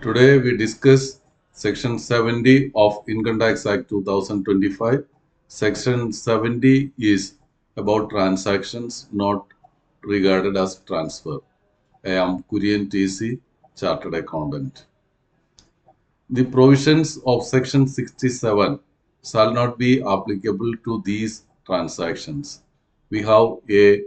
Today we discuss Section 70 of Income Tax Act 2025. Section 70 is about transactions not regarded as transfer. I am Kurian TC, Chartered Accountant. The provisions of Section 67 shall not be applicable to these transactions. We have a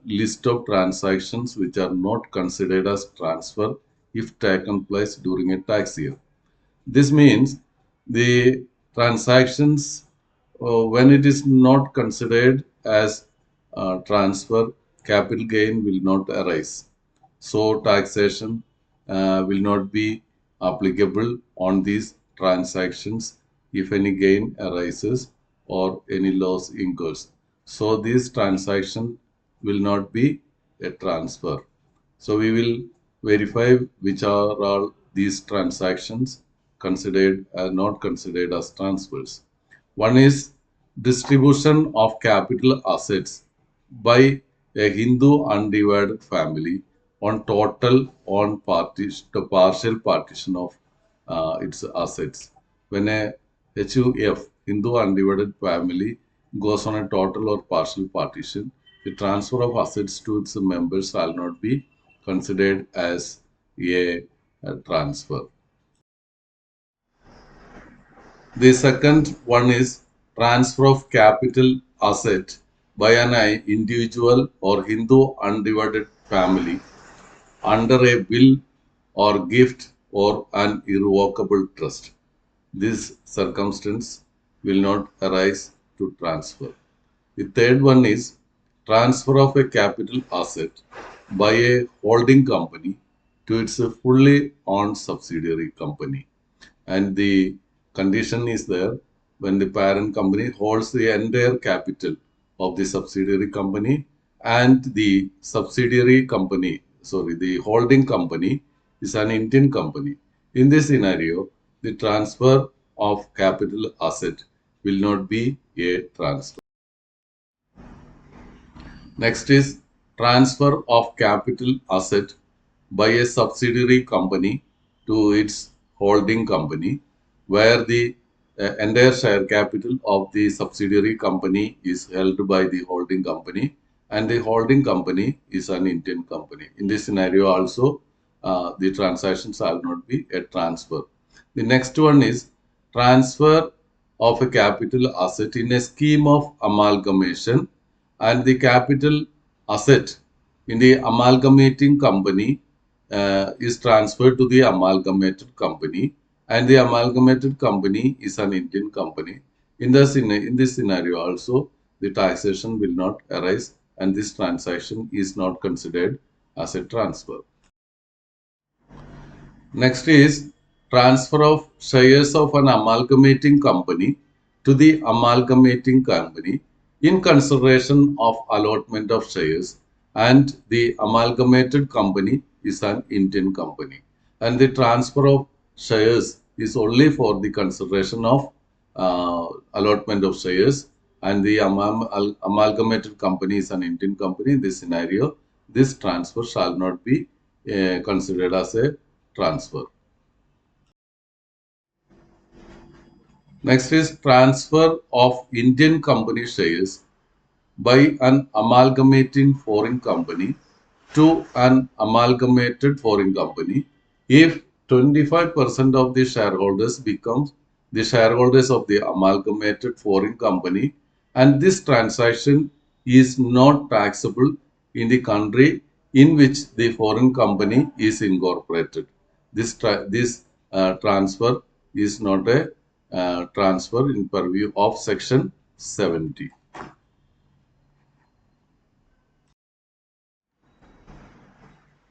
list of transactions which are not considered as transfer if taken place during a tax year. This means the transactions, when it is not considered as transfer, capital gain will not arise. So taxation will not be applicable on these transactions if any gain arises or any loss incurs. So this transaction will not be a transfer. So we will verify which are all these transactions considered not considered as transfers. One is distribution of capital assets by a Hindu undivided family on total on partial partition of its assets. When a HUF, Hindu undivided family, goes on a total or partial partition, the transfer of assets to its members shall not be considered as a transfer. The second one is transfer of capital asset by an individual or Hindu undivided family under a will or gift or an irrevocable trust. This circumstance will not arise to transfer. The third one is transfer of a capital asset by a holding company to its fully owned subsidiary company. And the condition is there when the parent company holds the entire capital of the subsidiary company and the subsidiary company, sorry, the holding company is an Indian company. In this scenario, the transfer of capital asset will not be a transfer. Next is transfer of capital asset by a subsidiary company to its holding company, where the entire share capital of the subsidiary company is held by the holding company, and the holding company is an Indian company. In this scenario, also the transaction shall not be a transfer. The next one is transfer of a capital asset in a scheme of amalgamation, and the capital asset in the amalgamating company is transferred to the amalgamated company, and the amalgamated company is an Indian company. In this scenario also, the taxation will not arise and this transaction is not considered as a transfer. Next is transfer of shares of an amalgamating company to the amalgamating company in consideration of allotment of shares, and the amalgamated company is an Indian company, and the transfer of shares is only for the consideration of allotment of shares, and the amalgamated company is an Indian company. In this scenario, this transfer shall not be considered as a transfer. Next is transfer of Indian company shares by an amalgamating foreign company to an amalgamated foreign company if 25% of the shareholders becomes the shareholders of the amalgamated foreign company, and this transaction is not taxable in the country in which the foreign company is incorporated. This transfer is not a transfer in purview of Section 70.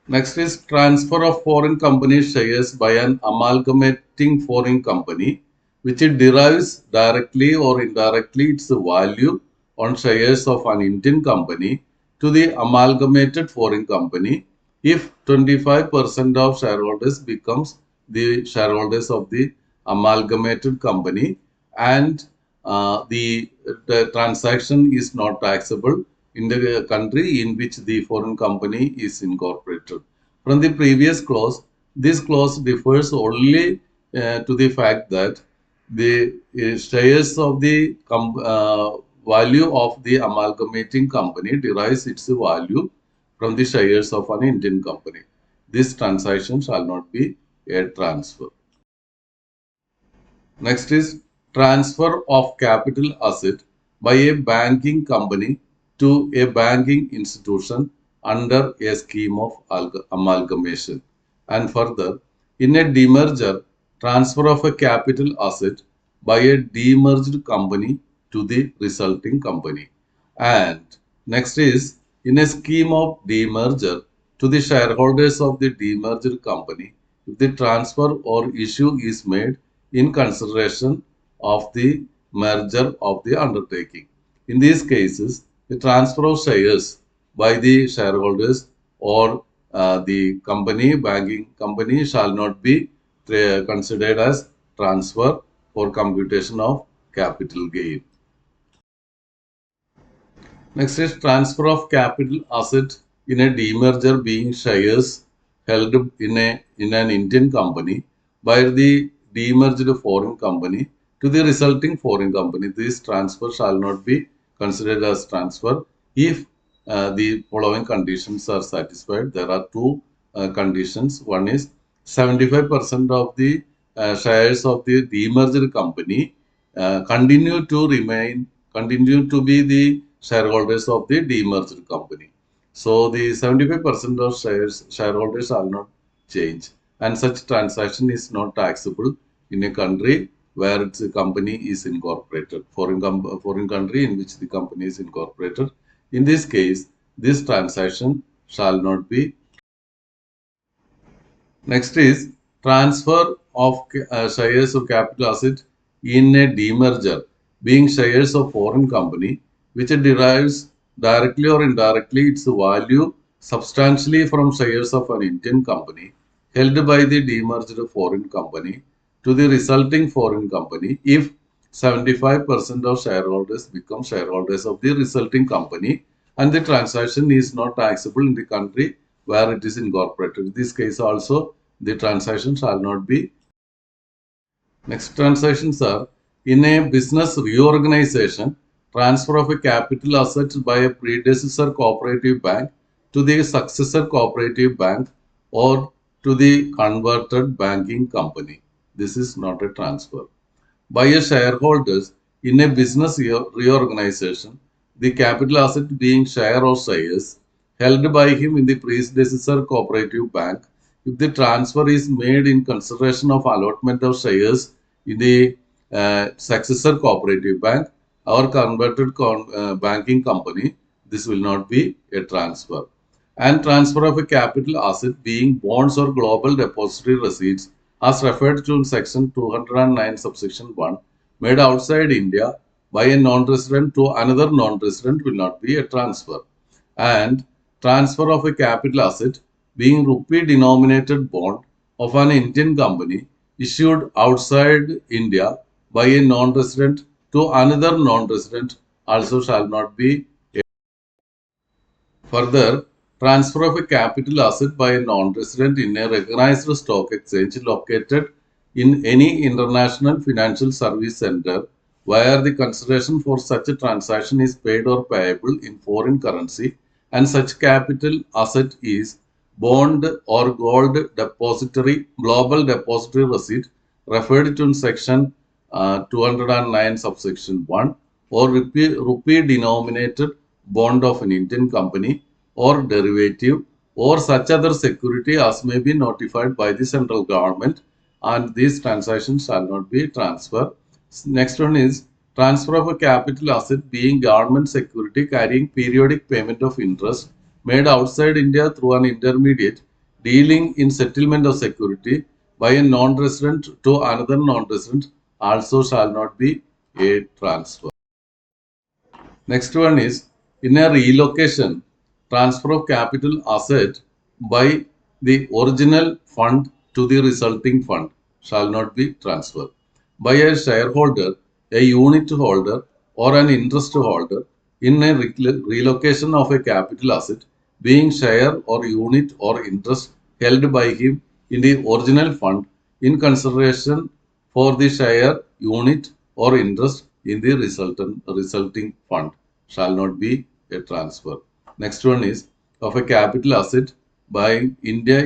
Next is transfer of foreign company shares by an amalgamating foreign company, which it derives directly or indirectly its value on shares of an Indian company to the amalgamated foreign company if 25% of shareholders becomes the shareholders of the amalgamated company, and the transaction is not taxable in the country in which the foreign company is incorporated. From the previous clause, this clause differs only to the fact that the shares of the value of the amalgamating company derives its value from the shares of an Indian company. This transaction shall not be a transfer. Next is transfer of capital asset by a banking company to a banking institution under a scheme of amalgamation. And further, in a demerger, transfer of a capital asset by a demerged company to the resulting company. And next is in a scheme of demerger to the shareholders of the demerged company, if the transfer or issue is made in consideration of the merger of the undertaking. In these cases, the transfer of shares by the shareholders or the company, banking company, shall not be considered as transfer for computation of capital gain. Next is transfer of capital asset in a demerger being shares held in an Indian company by the demerged foreign company to the resulting foreign company. This transfer shall not be considered as transfer if the following conditions are satisfied. There are two conditions. One is 75% of the shares of the demerged company continue to be the shareholders of the demerged company. So the 75% of shareholders are not change, and such transaction is not taxable in a country where its company is incorporated, foreign country in which the company is incorporated. In this case, this transaction shall not be. Next is transfer of shares of capital asset in a demerger, being shares of foreign company which derives directly or indirectly its value substantially from shares of an Indian company held by the demerged foreign company to the resulting foreign company if 75% of shareholders become shareholders of the resulting company and the transaction is not taxable in the country where it is incorporated. In this case also, the transaction shall not be. Next transactions are in a business reorganization, transfer of a capital asset by a predecessor cooperative bank to the successor cooperative bank or to the converted banking company. This is not a transfer. By a shareholders in a business reorganization, the capital asset being share or shares held by him in the predecessor cooperative bank if the transfer is made in consideration of allotment of shares in the successor cooperative bank or converted banking company, this will not be a transfer. And transfer of a capital asset being bonds or global depository receipts as referred to in section 209 subsection 1 made outside India by a non-resident to another non-resident will not be a transfer. And transfer of a capital asset being rupee denominated bond of an Indian company issued outside India by a non-resident to another non-resident also shall not be. Further, transfer of a capital asset by a non-resident in a recognized stock exchange located in any international financial service center where the consideration for such a transaction is paid or payable in foreign currency and such capital asset is bond or gold depository, global depository receipt referred to in section 209 subsection 1 or rupee denominated bond of an Indian company or derivative or such other security as may be notified by the central government, and these transactions shall not be transferred. Next one is transfer of a capital asset being government security carrying periodic payment of interest made outside India through an intermediate dealing in settlement of security by a non-resident to another non-resident also shall not be a transfer. Next one is in a relocation, transfer of capital asset by the original fund to the resulting fund shall not be transferred. By a shareholder, a unit holder, or an interest holder in a relocation of a capital asset being share or unit or interest held by him in the original fund in consideration for the share, unit, or interest in the resulting fund shall not be a transfer. Next one is of a capital asset by India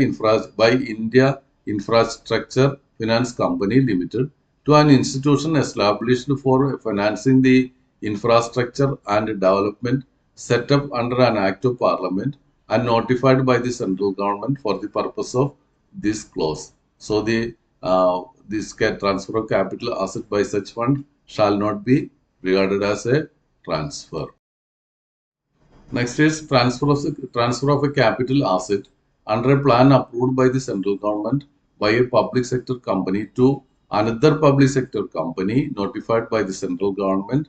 Infrastructure Finance Company Limited to an institution established for financing the infrastructure and development set up under an act of parliament and notified by the central government for the purpose of this clause. So the this transfer of capital asset by such fund shall not be regarded as a transfer. Next is transfer of a capital asset under a plan approved by the central government by a public sector company to another public sector company notified by the central government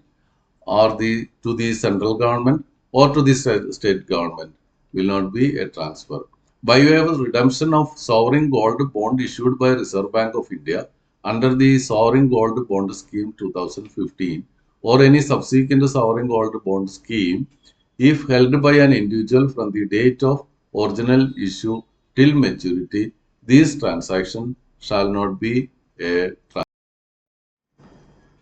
or to the central government or to the state government will not be a transfer. By way of redemption of sovereign gold bond issued by Reserve Bank of India under the Sovereign Gold Bond Scheme 2015 or any subsequent sovereign gold bond scheme if held by an individual from the date of original issue till maturity, these transactions shall not be a transfer.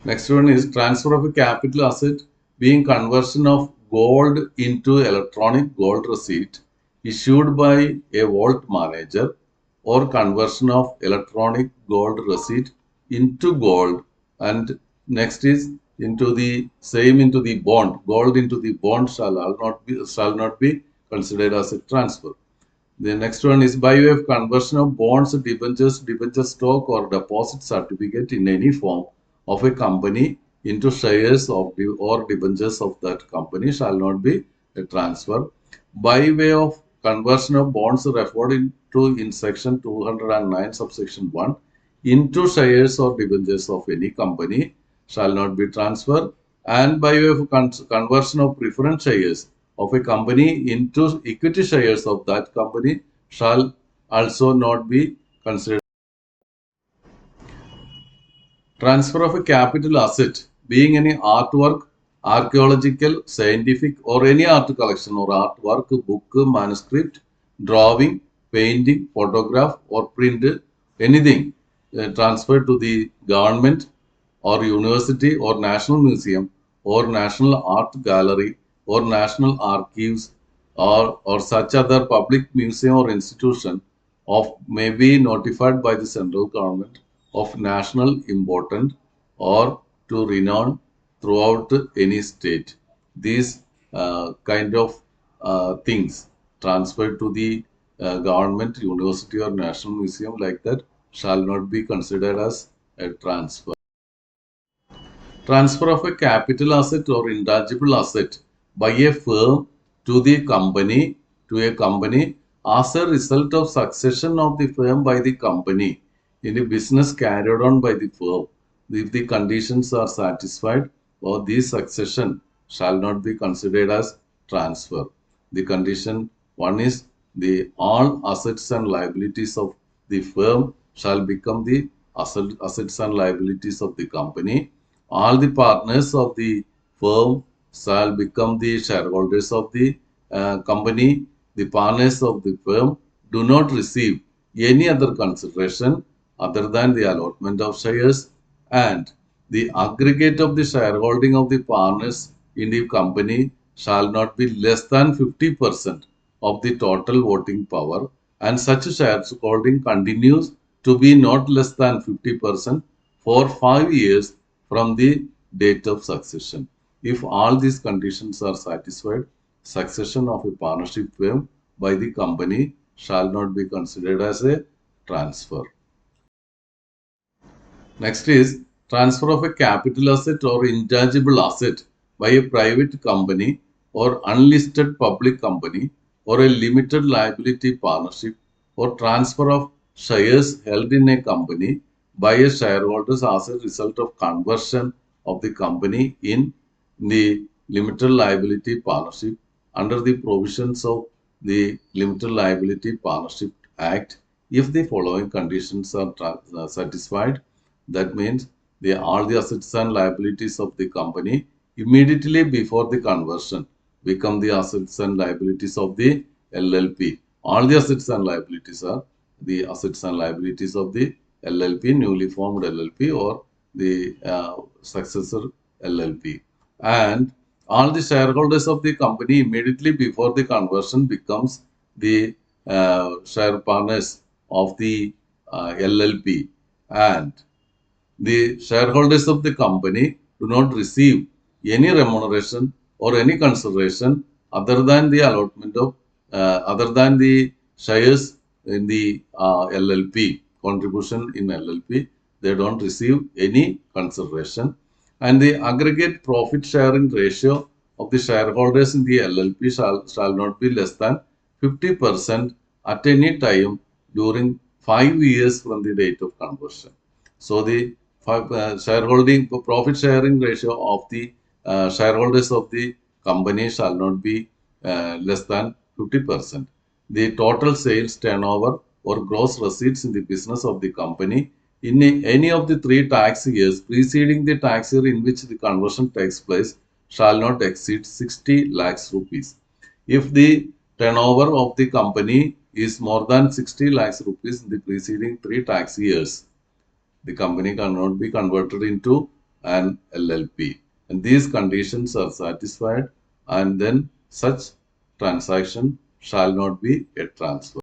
Next one is transfer of a capital asset being conversion of gold into electronic gold receipt issued by a vault manager or conversion of electronic gold receipt into gold, and next is into the bond, gold into the bond shall not be considered as a transfer. The next one is by way of conversion of bonds, debentures, debenture stock, or deposit certificate in any form of a company into shares of or debentures of that company shall not be a transfer. By way of conversion of bonds referred to in section 209 subsection 1 into shares or debentures of any company shall not be transferred, and by way of conversion of preference shares of a company into equity shares of that company shall also not be considered. Transfer of a capital asset being any artwork, archaeological, scientific, or any art collection or artwork, book, manuscript, drawing, painting, photograph, or print, anything transferred to the government or university or national museum or national art gallery or national archives or such other public museum or institution of may be notified by the central government of national importance or to renown throughout any state. These kind of things transferred to the government, university, or national museum like that shall not be considered as a transfer. Transfer of a capital asset or intangible asset by a firm to the company as a result of succession of the firm by the company in the business carried on by the firm. If the conditions are satisfied, or this succession shall not be considered as transfer. The condition one is the all assets and liabilities of the firm shall become the assets and liabilities of the company. All the partners of the firm shall become the shareholders of the company. The partners of the firm do not receive any other consideration other than the allotment of shares, and the aggregate of the shareholding of the partners in the company shall not be less than 50% of the total voting power, and such shareholding continues to be not less than 50% for 5 years from the date of succession. If all these conditions are satisfied, succession of a partnership firm by the company shall not be considered as a transfer. Next is transfer of a capital asset or intangible asset by a private company or unlisted public company or a limited liability partnership, or transfer of shares held in a company by a shareholders as a result of conversion of the company in the limited liability partnership under the provisions of the Limited Liability Partnership Act if the following conditions are satisfied. That means all the assets and liabilities of the company immediately before the conversion become the assets and liabilities of the LLP. All the assets and liabilities are the assets and liabilities of the LLP, newly formed LLP, or the successor LLP. And all the shareholders of the company immediately before the conversion becomes the share partners of the LLP, and the shareholders of the company do not receive any remuneration or any consideration other than the allotment of other than the shares in the LLP, contribution in LLP. They don't receive any consideration, and the aggregate profit sharing ratio of the shareholders in the LLP shall not be less than 50% at any time during 5 years from the date of conversion. So the shareholding profit sharing ratio of the shareholders of the company shall not be less than 50%. The total sales turnover or gross receipts in the business of the company in any of the 3 tax years preceding the tax year in which the conversion takes place shall not exceed 60 lakhs rupees. If the turnover of the company is more than 60 lakhs rupees in the preceding 3 tax years, the company cannot be converted into an LLP. And these conditions are satisfied, and then such transaction shall not be a transfer.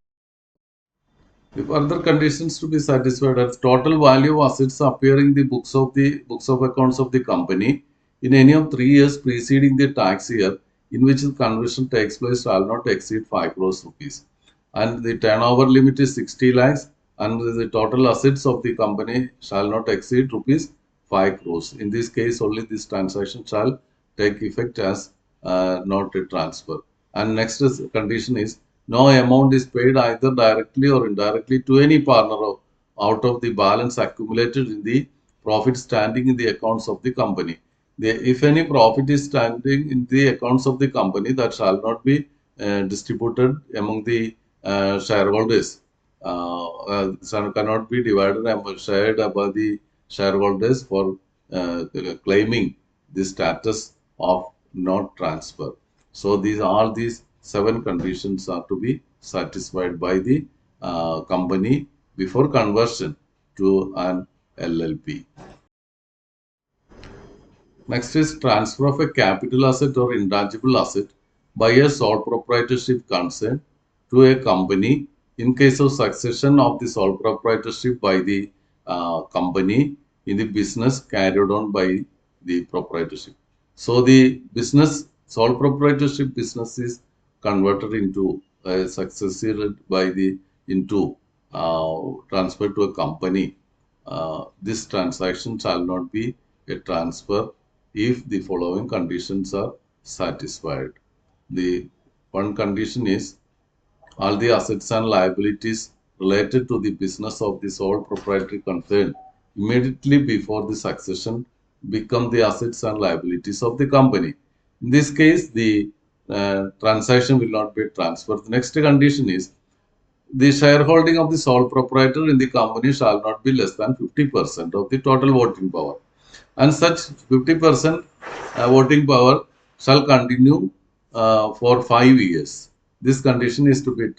The further conditions to be satisfied are total value of assets appearing in the books of accounts of the company in any of 3 years preceding the tax year in which the conversion takes place shall not exceed 5 crores rupees. And the turnover limit is 60 lakhs, and the total assets of the company shall not exceed rupees 5 crores. In this case, only this transaction shall take effect as not a transfer. And next condition is no amount is paid either directly or indirectly to any partner out of the balance accumulated in the profit standing in the accounts of the company. If any profit is standing in the accounts of the company, that shall not be distributed among the shareholders. Cannot be divided and shared by the shareholders for claiming the status of not transfer. So these 7 conditions are to be satisfied by the company before conversion to an LLP. Next is transfer of a capital asset or intangible asset by a sole proprietorship concern to a company in case of succession of the sole proprietorship by the company in the business carried on by the proprietorship. So the business sole proprietorship business is converted into succeeded by the into transfer to a company. This transaction shall not be a transfer if the following conditions are satisfied. The one condition is all the assets and liabilities related to the business of the sole proprietary concern immediately before the succession become the assets and liabilities of the company. In this case, the transaction will not be transferred. The next condition is the shareholding of the sole proprietor in the company shall not be less than 50% of the total voting power, and such 50% voting power shall continue for 5 years. This condition is to be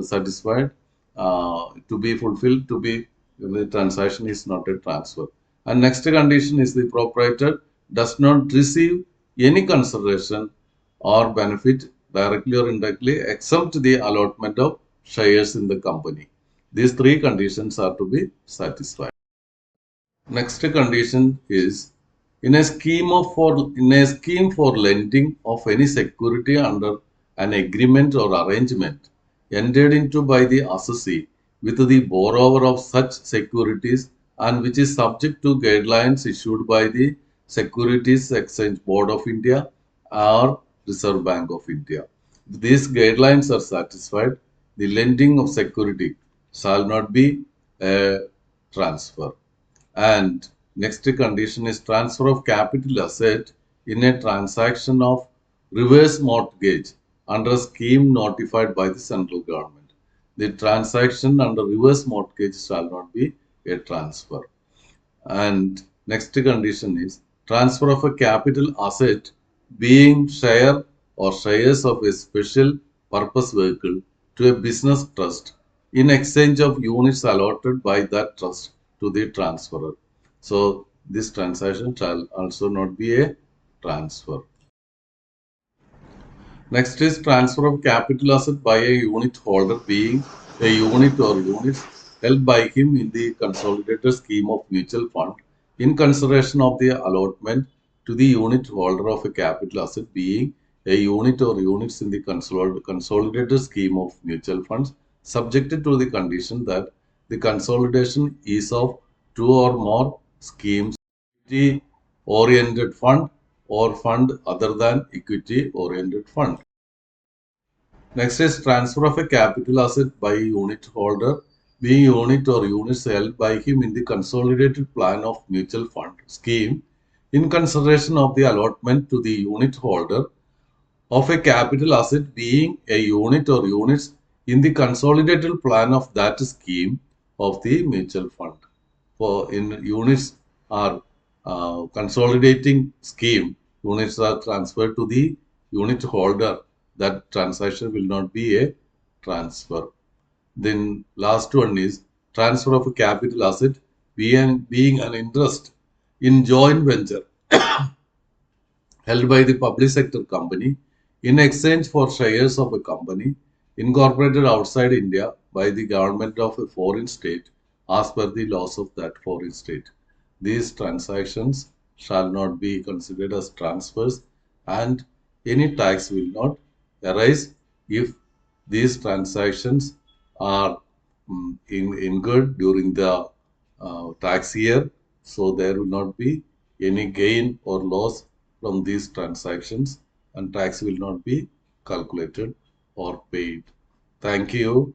satisfied, to be fulfilled, to be the transaction is not a transfer. And next condition is the proprietor does not receive any consideration or benefit directly or indirectly except the allotment of shares in the company. These 3 conditions are to be satisfied. Next condition is in a scheme for lending of any security under an agreement or arrangement entered into by the assessee with the borrower of such securities and which is subject to guidelines issued by the Securities Exchange Board of India or Reserve Bank of India. If these guidelines are satisfied, the lending of security shall not be a transfer. And next condition is transfer of capital asset in a transaction of reverse mortgage under a scheme notified by the central government. The transaction under reverse mortgage shall not be a transfer. And next condition is transfer of a capital asset being share or shares of a special purpose vehicle to a business trust in exchange of units allotted by that trust to the transferor. So this transaction shall also not be a transfer. Next is transfer of capital asset by a unit holder being a unit or units held by him in the consolidated scheme of mutual fund in consideration of the allotment to the unit holder of a capital asset being a unit or units in the consolidated scheme of mutual funds subjected to the condition that the consolidation is of two or more schemes equity oriented fund or fund other than equity oriented fund. Next is transfer of a capital asset by a unit holder, being unit or units held by him in the consolidated plan of mutual fund scheme in consideration of the allotment to the unit holder of a capital asset being a unit or units in the consolidated plan of that scheme of the mutual fund. For in units are consolidating scheme, units are transferred to the unit holder. That transaction will not be a transfer. Then last one is transfer of a capital asset being an interest in joint venture held by the public sector company in exchange for shares of a company incorporated outside India by the government of a foreign state as per the laws of that foreign state. These transactions shall not be considered as transfers and any tax will not arise if these transactions are incurred during the tax year. So there will not be any gain or loss from these transactions and tax will not be calculated or paid. Thank you.